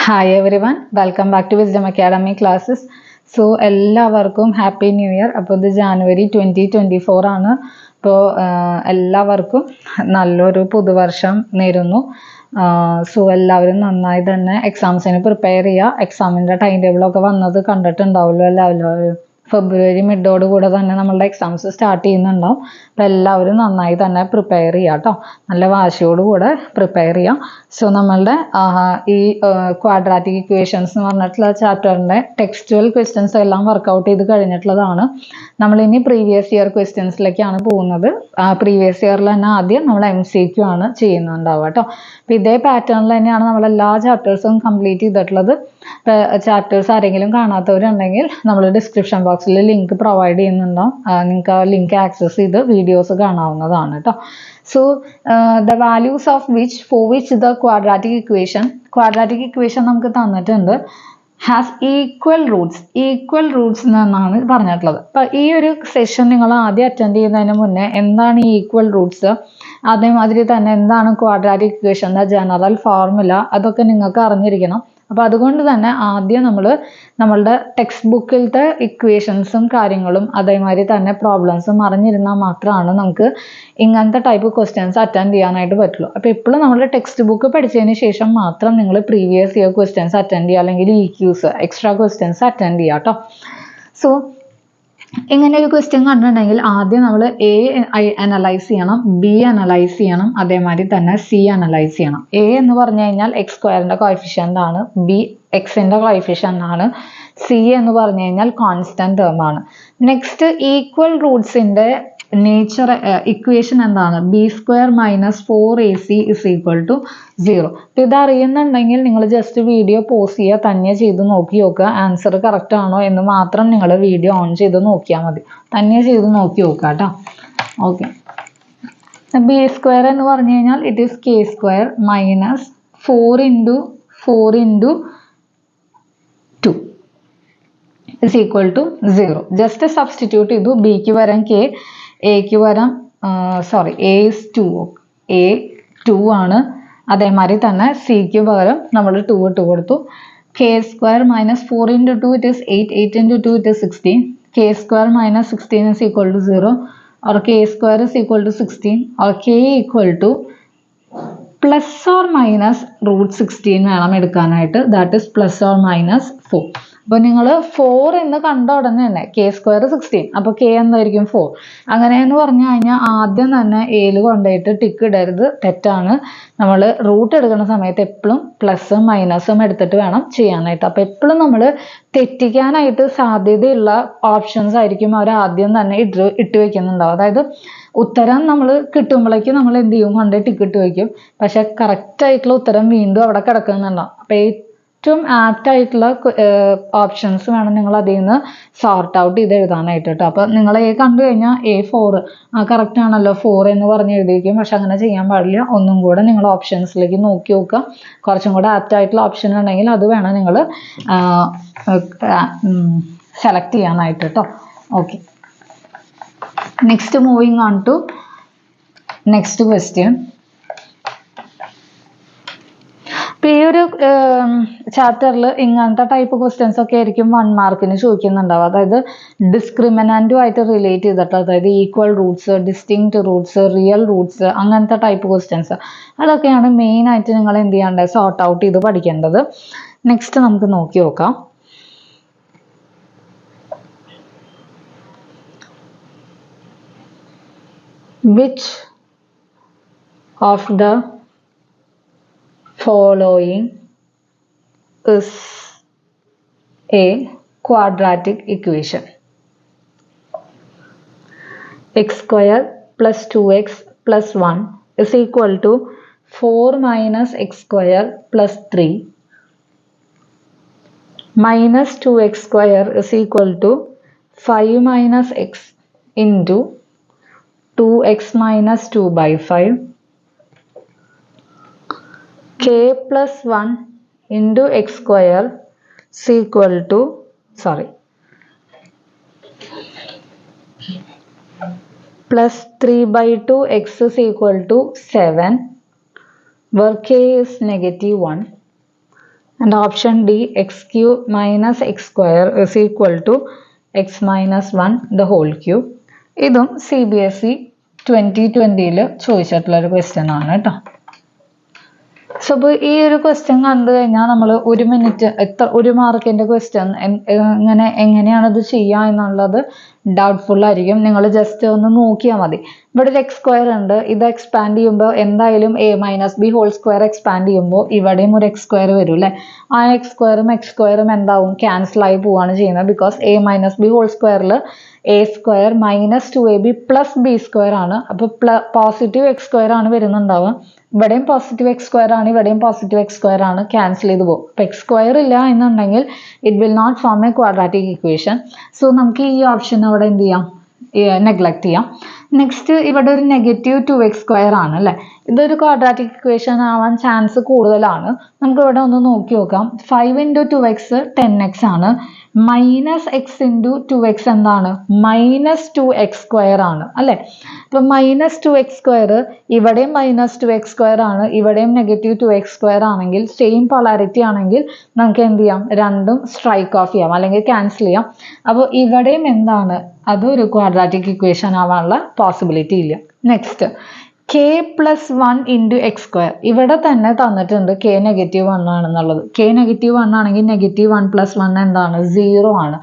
Hi everyone, welcome back to Wisdom Academy classes. So എല്ലാവർക്കും happy new year. അപ്പോൾ ഇത് ജാനുവരി 2024 ആണ്. അപ്പോൾ എല്ലാവർക്കും നല്ലൊരു പുതുവർഷം നേരുന്നു. സോ എല്ലാവരും നന്നായി തന്നെ എക്സാംസിന് പ്രിപ്പയർ ചെയ്യുക. എക്സാമിൻ്റെ ടൈം ടേബിളൊക്കെ വന്നത് കണ്ടിട്ടുണ്ടാവുമല്ലോ എല്ലാവരും. ഫെബ്രുവരി മിഡോടുകൂടെ തന്നെ നമ്മളുടെ എക്സാംസ് സ്റ്റാർട്ട് ചെയ്യുന്നുണ്ടാവും. അപ്പം എല്ലാവരും നന്നായി തന്നെ പ്രിപ്പയർ ചെയ്യുക കേട്ടോ. നല്ല വാശിയോടുകൂടെ പ്രിപ്പയർ ചെയ്യാം. സോ നമ്മളുടെ ഈ ക്വാഡ്രാറ്റിക് ഇക്വേഷൻസ് എന്ന് പറഞ്ഞിട്ടുള്ള ചാപ്റ്ററിൻ്റെ ടെക്സ്റ്റുവൽ ക്വസ്റ്റ്യൻസ് എല്ലാം വർക്കൗട്ട് ചെയ്ത് കഴിഞ്ഞിട്ടുള്ളതാണ്. നമ്മളിനി പ്രീവിയസ് ഇയർ ക്വസ്റ്റ്യൻസിലേക്കാണ് പോകുന്നത്. പ്രീവിയസ് ഇയറിൽ തന്നെ ആദ്യം നമ്മൾ MCQ ആണ് ചെയ്യുന്നുണ്ടാവുക കേട്ടോ. അപ്പം ഇതേ പാറ്റേണിൽ തന്നെയാണ് നമ്മളെല്ലാ ചാപ്റ്റേഴ്സും കംപ്ലീറ്റ് ചെയ്തിട്ടുള്ളത്. ചാപ്റ്റേഴ്സ് ആരെങ്കിലും കാണാത്തവരുണ്ടെങ്കിൽ നമ്മൾ ഡിസ്ക്രിപ്ഷൻ ബോക്സിൽ ലിങ്ക് പ്രൊവൈഡ് ചെയ്യുന്നുണ്ടാവും. നിങ്ങൾക്ക് ആ ലിങ്ക് ആക്സസ് ചെയ്ത് വീഡിയോസ് കാണാവുന്നതാണ് കേട്ടോ. So the values of which for which the quadratic equation നമുക്ക് തന്നിട്ടുണ്ട് ഹാസ് ഈക്വൽ റൂട്ട്സ് എന്നാണ് പറഞ്ഞിട്ടുള്ളത്. അപ്പം ഈ ഒരു സെഷൻ നിങ്ങൾ ആദ്യം അറ്റൻഡ് ചെയ്യുന്നതിന് മുന്നേ എന്താണ് ഈ ഈക്വൽ റൂട്ട്സ്, അതേമാതിരി തന്നെ എന്താണ് ക്വാഡ്രാറ്റിക് ഇക്വേഷൻ്റെ ജനറൽ ഫോർമുല, അതൊക്കെ നിങ്ങൾക്ക് അറിഞ്ഞിരിക്കണം. അപ്പോൾ അതുകൊണ്ട് തന്നെ ആദ്യം നമ്മളുടെ ടെക്സ്റ്റ് ബുക്കിലത്തെ ഇക്വേഷൻസും കാര്യങ്ങളും അതേമാതിരി തന്നെ പ്രോബ്ലംസും അറിഞ്ഞിരുന്നാൽ മാത്രമാണ് നമുക്ക് ഇങ്ങനത്തെ ടൈപ്പ് ക്വസ്റ്റ്യൻസ് അറ്റൻഡ് ചെയ്യാനായിട്ട് പറ്റുള്ളൂ. അപ്പോൾ എപ്പോഴും നമ്മൾ ടെക്സ്റ്റ് ബുക്ക് പഠിച്ചതിന് ശേഷം മാത്രം നിങ്ങൾ പ്രീവിയസ് ഇയർ ക്വസ്റ്റ്യൻസ് അറ്റൻഡ് ചെയ്യുക, അല്ലെങ്കിൽ EQs എക്സ്ട്രാ ക്വസ്റ്റ്യൻസ് അറ്റൻഡ് ചെയ്യുക കേട്ടോ. സോ ഇങ്ങനെ ഒരു ക്വസ്റ്റ്യൻ കണ്ടിട്ടുണ്ടെങ്കിൽ ആദ്യം നമ്മൾ A അനലൈസ് ചെയ്യണം, B അനലൈസ് ചെയ്യണം, അതേമാതിരി തന്നെ C അനലൈസ് ചെയ്യണം. A എന്ന് പറഞ്ഞു കഴിഞ്ഞാൽ x² കോഎഫിഷ്യൻ്റ് ആണ്, B x-ൻ്റെ കോഎഫിഷ്യൻ്റ് ആണ്, C എന്ന് പറഞ്ഞു കഴിഞ്ഞാൽ കോൺസ്റ്റന്റ് ടേം ആണ്. നെക്സ്റ്റ് ഈക്വൽ റൂട്ട്സിൻ്റെ നേച്ചർ ഇക്വേഷൻ എന്താണ്? B² - 4AC = 0. അപ്പം ഇതറിയുന്നുണ്ടെങ്കിൽ നിങ്ങൾ ജസ്റ്റ് വീഡിയോ പോസ് ചെയ്യുക, തന്നെ ചെയ്ത് നോക്കി നോക്കുക. ആൻസർ കറക്റ്റ് ആണോ എന്ന് മാത്രം നിങ്ങൾ വീഡിയോ ഓൺ ചെയ്ത് നോക്കിയാൽ മതി. തന്നെ ചെയ്ത് നോക്കി നോക്കുക കേട്ടോ. ഓക്കെ, B² എന്ന് പറഞ്ഞു കഴിഞ്ഞാൽ it is K² - 4 × 4 × 2 = 0. Just substitute ചെയ്തു. ബിക്ക് പകരം K, എക്ക് പകരം A2 ആണ്. അതേമാതിരി തന്നെ സിക്ക് പകരം നമ്മൾ 2 ഇട്ട് കൊടുത്തു. K² - 4 × 2 it is 8, 8 × 2 it is 16. K² - 16 = 0, or K² = 16, or K = ±√16 വേണം എടുക്കാനായിട്ട്. That is ±4. അപ്പോൾ നിങ്ങൾ 4 എന്ന് കണ്ട ഉടനെ തന്നെ K² 16, അപ്പോൾ K എന്തായിരിക്കും 4. അങ്ങനെയെന്ന് പറഞ്ഞു കഴിഞ്ഞാൽ ആദ്യം തന്നെ എയിൽ കൊണ്ടുപോയിട്ട് ടിക്ക് ഇടരുത്, തെറ്റാണ്. നമ്മൾ റൂട്ട് എടുക്കുന്ന സമയത്ത് എപ്പോഴും പ്ലസും മൈനസും എടുത്തിട്ട് വേണം ചെയ്യാനായിട്ട്. അപ്പോൾ എപ്പോഴും നമ്മൾ തെറ്റിക്കാനായിട്ട് സാധ്യതയുള്ള ഓപ്ഷൻസ് ആയിരിക്കും അവർ ആദ്യം തന്നെ ഇട്ട് വെക്കുന്നുണ്ടാവും. അതായത് ഉത്തരം നമ്മൾ കിട്ടുമ്പോഴേക്കും നമ്മൾ എന്ത് ചെയ്യും, കൊണ്ട് ടിക്ക് ഇട്ട് വയ്ക്കും. പക്ഷെ കറക്റ്റ് ആയിട്ടുള്ള ഉത്തരം വീണ്ടും അവിടെ കിടക്കുന്നുണ്ടാവും. അപ്പോൾ ഏറ്റവും ആപ്റ്റ് ആയിട്ടുള്ള ഓപ്ഷൻസ് വേണം നിങ്ങൾ അതിൽ നിന്ന് സോർട്ട് ഔട്ട് ചെയ്ത് എഴുതാനായിട്ട് കേട്ടോ. അപ്പോൾ നിങ്ങൾ കണ്ടു കഴിഞ്ഞാൽ A4 കറക്റ്റ് ആണല്ലോ, 4 എന്ന് പറഞ്ഞ് എഴുതിയിരിക്കും. പക്ഷെ അങ്ങനെ ചെയ്യാൻ പാടില്ല. ഒന്നും കൂടെ നിങ്ങൾ ഓപ്ഷൻസിലേക്ക് നോക്കി നോക്കുക. കുറച്ചും കൂടെ ആപ്റ്റ് ആയിട്ടുള്ള ഓപ്ഷൻ ഉണ്ടെങ്കിൽ അത് വേണം നിങ്ങൾ സെലക്ട് ചെയ്യാനായിട്ട് കേട്ടോ. Okay, next moving on to next question. ഇപ്പം ഈ ഒരു ചാപ്റ്ററിൽ ഇങ്ങനത്തെ ടൈപ്പ് ക്വസ്റ്റ്യൻസ് ഒക്കെ ആയിരിക്കും 1 മാർക്കിന് ചോദിക്കുന്നുണ്ടാവും. അതായത് ഡിസ്ക്രിമിനൻറ്റുമായിട്ട് റിലേറ്റ് ചെയ്തിട്ട്, അതായത് equal Roots, distinct Roots, real Roots, അങ്ങനത്തെ ടൈപ്പ് ക്വസ്റ്റ്യൻസ് അതൊക്കെയാണ് മെയിനായിട്ട് നിങ്ങൾ എന്ത് ചെയ്യേണ്ടത്, സോർട്ട് ഔട്ട് ചെയ്ത് പഠിക്കേണ്ടത്. നെക്സ്റ്റ് നമുക്ക് നോക്കി നോക്കാം. Which of the following is a quadratic equation? x² + 2x + 1 is equal to 4 - x² + 3 minus 2x² is equal to 5 - x into 2x - 2/5, K + 1 into x² is equal to +3/2 x is equal to 7, where K is -1. And option D, x cube minus x square is equal to x minus 1 the whole cube. ഇതും CBSE 2020 ചോദിച്ചിട്ടുള്ള ഒരു question ആണ് കേട്ടോ. So ഇപ്പോൾ ഈ ഒരു question കണ്ടു കഴിഞ്ഞാൽ നമ്മൾ 1 മിനിറ്റ് ഒരു മാർക്കിന്റെ ക്വസ്റ്റ്യൻ എങ്ങനെയാണ് ഇത് ചെയ്യുക എന്നുള്ളത് ഡൗട്ട്ഫുൾ ആയിരിക്കും. നിങ്ങൾ ജസ്റ്റ് ഒന്ന് നോക്കിയാൽ മതി. ഇവിടെ ഒരു എക്സ് സ്ക്വയർ ഉണ്ട്, ഇത് എക്സ്പാൻഡ് ചെയ്യുമ്പോൾ എന്തായാലും a minus B whole square expand ചെയ്യുമ്പോൾ ഇവിടെയും ഒരു എക്സ് സ്ക്വയർ വരും അല്ലേ. ആ എക്സ് സ്ക്വയറും എന്താവും, ക്യാൻസൽ ആയി പോവാണ് ചെയ്യുന്നത്. Because a minus B whole സ്ക്വയറിൽ a square minus 2ab plus B square ആണ്. അപ്പോൾ പോസിറ്റീവ് എക്സ് സ്ക്വയർ ആണ് വരുന്നുണ്ടാവുക. ഇവിടെയും പോസിറ്റീവ് എക്സ് സ്ക്വയർ ആണ്, ഇവിടെയും പോസിറ്റീവ് എക്സ് സ്ക്വയർ ആണ്, ക്യാൻസൽ ചെയ്ത് പോകും. അപ്പോൾ എക്സ് സ്ക്വയർ ഇല്ല എന്നുണ്ടെങ്കിൽ it will not form a quadratic equation. So നമുക്ക് ഈ ഓപ്ഷൻ അവിടെ എന്ത് ചെയ്യാം, നെഗ്ലക്ട് ചെയ്യാം. നെക്സ്റ്റ് ഇവിടെ ഒരു നെഗറ്റീവ് 2x സ്ക്വയർ ആണ് അല്ലേ. ഇതൊരു ക്വാഡ്രാറ്റിക് ഇക്വേഷൻ ആവാൻ ചാൻസ് കൂടുതലാണ്. നമുക്ക് ഇവിടെ ഒന്ന് നോക്കി നോക്കാം. 5 into 2x 10x ആണ്. മൈനസ് എക്സ് ഇൻറ്റു 2x എന്താണ്, മൈനസ് 2x സ്ക്വയർ ആണ് അല്ലേ. അപ്പൊ മൈനസ് 2x സ്ക്വയർ ഇവിടെയും മൈനസ് 2x സ്ക്വയർ ആണ്, ഇവിടെയും നെഗറ്റീവ് 2x സ്ക്വയർ ആണെങ്കിൽ സെയിം പൊളാരിറ്റി ആണെങ്കിൽ നമുക്ക് എന്ത് ചെയ്യാം, രണ്ടും സ്ട്രൈക്ക് ഓഫ് ചെയ്യാം അല്ലെങ്കിൽ ക്യാൻസൽ ചെയ്യാം. അപ്പോൾ ഇവിടെയും എന്താണ്, അതൊരു ക്വാഡ്രാറ്റിക് ഇക്വേഷൻ ആവാനുള്ള പോസിബിലിറ്റി ഇല്ല. Next k plus 1 into X square. ഇവിടെ തന്നെ തന്നിട്ടുണ്ട് k നെഗറ്റീവ് 1 ആണെന്നുള്ളത്. k നെഗറ്റീവ് 1 ആണെങ്കിൽ നെഗറ്റീവ് 1 പ്ലസ് 1 എന്താണ്, 0 ആണ്.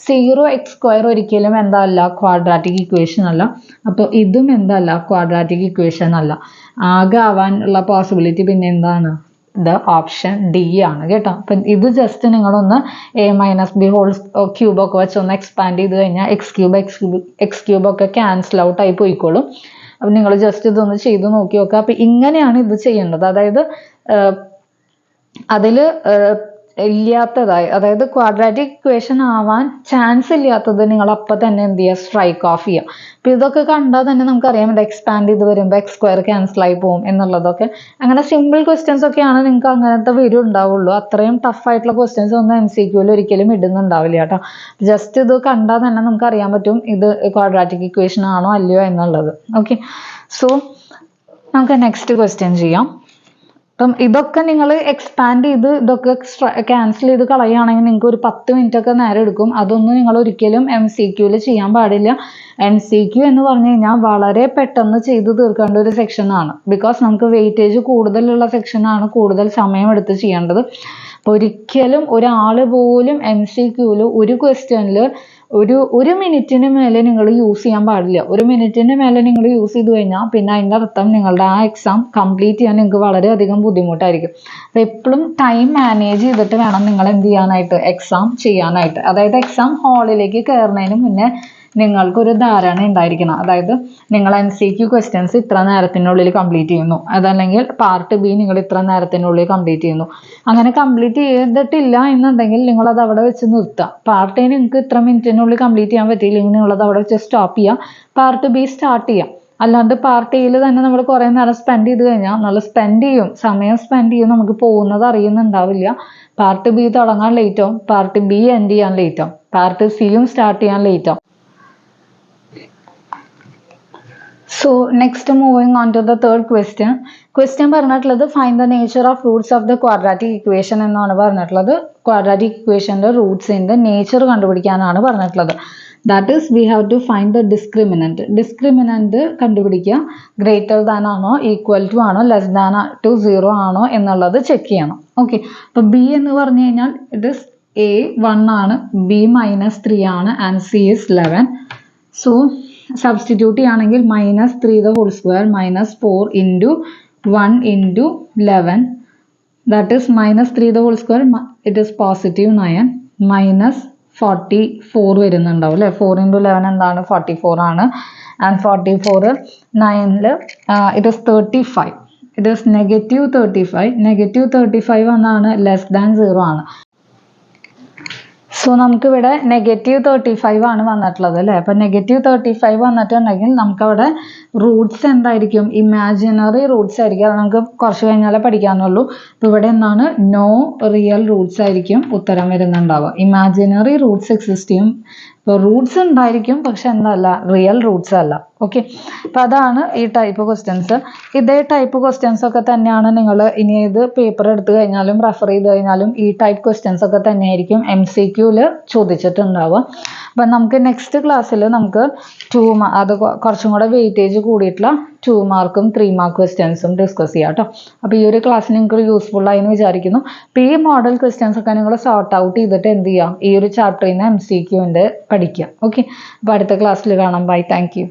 0x സ്ക്വയർ ഒരിക്കലും എന്തല്ല, ക്വാഡ്രാറ്റിക് ഇക്വേഷൻ അല്ല. അപ്പോൾ ഇതും എന്തല്ല, ക്വാഡ്രാറ്റിക് ഇക്വേഷൻ അല്ല. ആകെ ആവാനുള്ള പോസിബിലിറ്റി പിന്നെ എന്താണ്, ഇത് ഓപ്ഷൻ ഡി ആണ് കേട്ടോ. അപ്പം ഇത് ജസ്റ്റ് നിങ്ങളൊന്ന് a minus B whole cube ഒക്കെ വെച്ച് ഒന്ന് എക്സ്പാൻഡ് ചെയ്ത് കഴിഞ്ഞാൽ എക്സ് ക്യൂബ് ഒക്കെ ക്യാൻസൽ ഔട്ട് ആയി പോയിക്കോളും. അപ്പം നിങ്ങൾ ജസ്റ്റ് ഇതൊന്ന് ചെയ്ത് നോക്കി നോക്കുക. അപ്പം ഇങ്ങനെയാണ് ഇത് ചെയ്യേണ്ടത്. അതായത് അതിൽ ഇല്ലാത്തതായി, അതായത് ക്വാഡ്രാറ്റിക് ഇക്വേഷൻ ആവാൻ ചാൻസ് ഇല്ലാത്തത് നിങ്ങൾ അപ്പം തന്നെ എന്ത് ചെയ്യുക, സ്ട്രൈക്ക് ഓഫ് ചെയ്യുക. അപ്പം ഇതൊക്കെ കണ്ടാൽ തന്നെ നമുക്കറിയാം ഇത് എക്സ്പാൻഡ് ചെയ്ത് വരുമ്പോൾ എക്സ് സ്ക്വയർ ക്യാൻസൽ ആയി പോകും എന്നുള്ളതൊക്കെ. അങ്ങനെ സിമ്പിൾ ക്വസ്റ്റ്യൻസ് ഒക്കെയാണ് നിങ്ങൾക്ക് അങ്ങനത്തെ വരും ഉണ്ടാവുള്ളൂ. അത്രയും ടഫ് ആയിട്ടുള്ള ക്വസ്റ്റ്യൻസ് ഒന്നും MCQയിൽ ഒരിക്കലും ഇടുന്നുണ്ടാവില്ല കേട്ടോ. ജസ്റ്റ് ഇത് കണ്ടാൽ തന്നെ നമുക്ക് അറിയാൻ പറ്റും ഇത് ക്വാഡ്രാറ്റിക് ഇക്വേഷൻ ആണോ അല്ലയോ എന്നുള്ളത്. ഓക്കെ, സോ നമുക്ക് നെക്സ്റ്റ് ക്വസ്റ്റ്യൻ ചെയ്യാം. അപ്പം ഇതൊക്കെ നിങ്ങൾ എക്സ്പാൻഡ് ചെയ്ത് ഇതൊക്കെ ക്യാൻസൽ ചെയ്ത് കളയുകയാണെങ്കിൽ നിങ്ങൾക്ക് ഒരു 10 മിനിറ്റ് ഒക്കെ നേരം എടുക്കും. അതൊന്നും നിങ്ങൾ ഒരിക്കലും MCQയിൽ ചെയ്യാൻ പാടില്ല. MCQ എന്ന് പറഞ്ഞു കഴിഞ്ഞാൽ വളരെ പെട്ടെന്ന് ചെയ്ത് തീർക്കേണ്ട ഒരു സെക്ഷനാണ്. ബിക്കോസ് നമുക്ക് വെയിറ്റേജ് കൂടുതലുള്ള സെക്ഷനാണ്, കൂടുതൽ സമയം എടുത്ത് ചെയ്യേണ്ടത്. അപ്പോൾ ഒരിക്കലും ഒരാൾ പോലും MCQയിൽ ഒരു ക്വസ്റ്റ്യനിൽ ഒരു മിനിറ്റിന് മേലെ നിങ്ങൾ യൂസ് ചെയ്യാൻ പാടില്ല. ഒരു മിനിറ്റിന് മേലെ നിങ്ങൾ യൂസ് ചെയ്ത് കഴിഞ്ഞാൽ പിന്നെ അതിൻ്റെ അർത്ഥം നിങ്ങളുടെ ആ എക്സാം കംപ്ലീറ്റ് ചെയ്യാൻ നിങ്ങൾക്ക് വളരെയധികം ബുദ്ധിമുട്ടായിരിക്കും. അപ്പോൾ എപ്പോഴും ടൈം മാനേജ് ചെയ്തിട്ട് വേണം നിങ്ങൾ എന്ത് ചെയ്യാനായിട്ട്, എക്സാം ചെയ്യാനായിട്ട്. അതായത് എക്സാം ഹാളിലേക്ക് കയറുന്നതിന് മുന്നേ നിങ്ങൾക്കൊരു ധാരണ ഉണ്ടായിരിക്കണം. അതായത് നിങ്ങൾ MCQ ക്വസ്റ്റ്യൻസ് ഇത്ര നേരത്തിനുള്ളിൽ കംപ്ലീറ്റ് ചെയ്യുന്നു, അതല്ലെങ്കിൽ പാർട്ട് ബി നിങ്ങൾ ഇത്ര നേരത്തിനുള്ളിൽ കംപ്ലീറ്റ് ചെയ്യുന്നു. അങ്ങനെ കംപ്ലീറ്റ് ചെയ്തിട്ടില്ല എന്നുണ്ടെങ്കിൽ നിങ്ങളത് അവിടെ വെച്ച് നിർത്തുക. പാർട്ട് എ നിങ്ങൾക്ക് ഇത്ര മിനിറ്റിനുള്ളിൽ കംപ്ലീറ്റ് ചെയ്യാൻ പറ്റിയില്ലെങ്കിൽ നിങ്ങളത് അവിടെ വെച്ച് സ്റ്റോപ്പ് ചെയ്യുക, പാർട്ട് ബി സ്റ്റാർട്ട് ചെയ്യാം. അല്ലാണ്ട് പാർട്ട് എയിൽ തന്നെ നമ്മൾ കുറേ നേരം സ്പെൻഡ് ചെയ്ത് കഴിഞ്ഞാൽ നമ്മൾ സമയം സ്പെൻഡ് ചെയ്യും, നമുക്ക് പോകുന്നത് അറിയുന്നുണ്ടാവില്ല. പാർട്ട് ബി തുടങ്ങാൻ ലേറ്റ് ആവും, പാർട്ട് ബി എൻഡ് ചെയ്യാൻ ലേറ്റ് ആവും, പാർട്ട് സിയും സ്റ്റാർട്ട് ചെയ്യാൻ ലേറ്റ് ആവും. So next moving on to the third question. Question പറഞ്ഞിട്ടുള്ളത് find the nature of roots of the quadratic equation എന്നാണ് പറഞ്ഞിട്ടുള്ളത്. ക്വാഡ്രാറ്റിക് ഇക്വേഷന്റെ റൂട്ട്സിന്റെ നേച്ചർ കണ്ടുപിടിക്കാനാണ് പറഞ്ഞിട്ടുള്ളത്. That is we have to find the discriminant. Discriminant കണ്ടുപിടിക്കുക, greater than ആണോ equal to ആണോ less than two 0 ആണോ എന്നുള്ളത് ചെക്ക് ചെയ്യണം. ഓക്കെ, അപ്പോൾ ബി എന്ന് പറഞ്ഞു കഴിഞ്ഞാൽ ഇറ്റ് ഇസ് A 1 ആണ്, B മൈനസ് 3 ആണ് and C is 11. So substitute ചെയ്യുകയാണെങ്കിൽ minus 3 the whole square minus 4 into 1 into 11, that is minus 3 the whole square, it is positive 9 minus 44 വരുന്നുണ്ടാവും അല്ലേ. 4 into 11 എന്താണ്, 44 ആണ്. And 44 9ൽ it is 35, it is negative 35. Negative 35 എന്നാണ് less than 0 ആണ്. So നമുക്കിവിടെ negative 35 ആണ് വന്നിട്ടുള്ളത് അല്ലേ. അപ്പം നെഗറ്റീവ് 35 വന്നിട്ടുണ്ടെങ്കിൽ നമുക്കവിടെ റൂട്ട്സ് എന്തായിരിക്കും, ഇമാജിനറി റൂട്ട്സ് ആയിരിക്കും. അത് നമുക്ക് കുറച്ച് കഴിഞ്ഞാലേ പഠിക്കാനുള്ളൂ. അപ്പോൾ ഇവിടെ എന്താണ്, നോ റിയൽ റൂട്ട്സ് ആയിരിക്കും ഉത്തരം വരുന്നുണ്ടാവുക. ഇമാജിനറി റൂട്ട്സ് എക്സിസ്റ്റ് ചെയ്യും. ഇപ്പോൾ റൂട്ട്സ് ഉണ്ടായിരിക്കും, പക്ഷെ എന്നല്ല റിയൽ റൂട്ട്സ് അല്ല. ഓക്കെ, അപ്പം അതാണ് ഈ ടൈപ്പ് ക്വസ്റ്റ്യൻസ്. ഇതേ ടൈപ്പ് ക്വസ്റ്റ്യൻസ് ഒക്കെ തന്നെയാണ് നിങ്ങൾ ഇനി ഏത് പേപ്പർ എടുത്തു കഴിഞ്ഞാലും റെഫർ ചെയ്ത് കഴിഞ്ഞാലും ഈ ടൈപ്പ് ക്വസ്റ്റ്യൻസ് ഒക്കെ തന്നെയായിരിക്കും MCQയിൽ ചോദിച്ചിട്ടുണ്ടാവുക. അപ്പം നമുക്ക് നെക്സ്റ്റ് ക്ലാസ്സിൽ നമുക്ക് അത് കുറച്ചും കൂടെ വെയിറ്റേജ് കൂടിയിട്ടുള്ള 2 മാർക്കും 3 മാർക്ക് ക്വസ്റ്റ്യൻസും ഡിസ്കസ് ചെയ്യാം കേട്ടോ. അപ്പോൾ ഈ ഒരു ക്ലാസ് നിങ്ങൾക്ക് യൂസ്ഫുൾ ആയി എന്ന് വിചാരിക്കുന്നു. അപ്പോൾ ഈ മോഡൽ ക്വസ്റ്റ്യൻസ് ഒക്കെ നിങ്ങൾ സോർട്ട് ഔട്ട് ചെയ്തിട്ട് എന്ത് ചെയ്യുക, ഈ ഒരു ചാപ്റ്ററിൽ നിന്ന് MCQ പഠിക്കുക. ഓക്കെ, അപ്പോൾ അടുത്ത ക്ലാസ്സിൽ കാണാം. Bye, thank U.